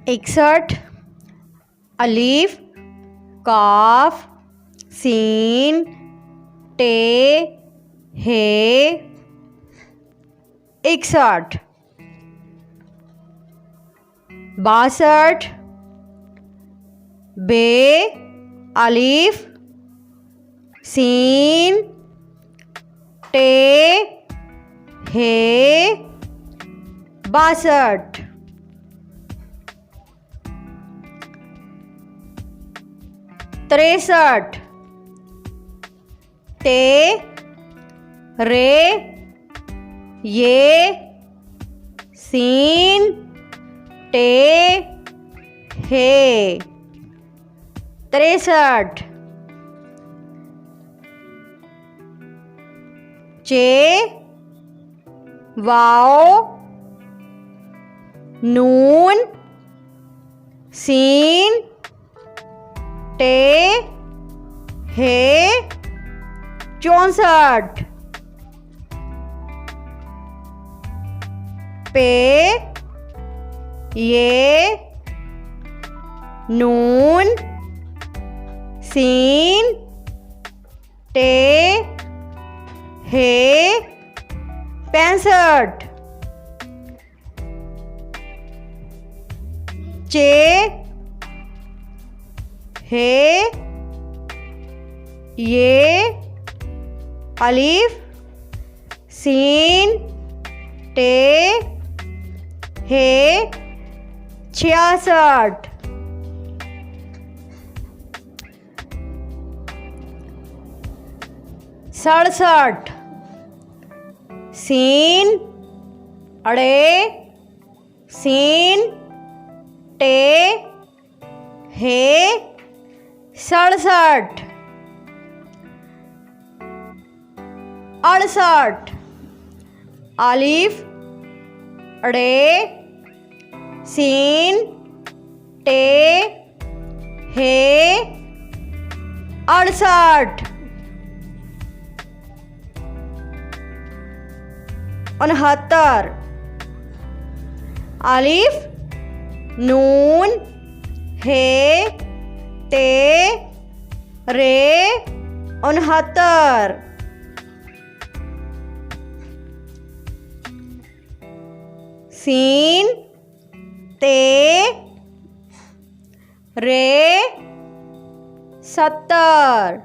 61 अलीफ काफ scene टे हे 61 62 बे Alif scene टे हे 62 63 ते रे ये सीन टे हे 63 चे वाओ नून सीन टे हे 64 पे ये नून सीन टे हे 65 चे हे ये अलीफ सीन टे हे 66 67 सीन अड़े सीन टे हे 67 68 अलीफ अड़े सीन टे हे 68 69 अलीफ नून हे ते रे 69 सीन ते रे 70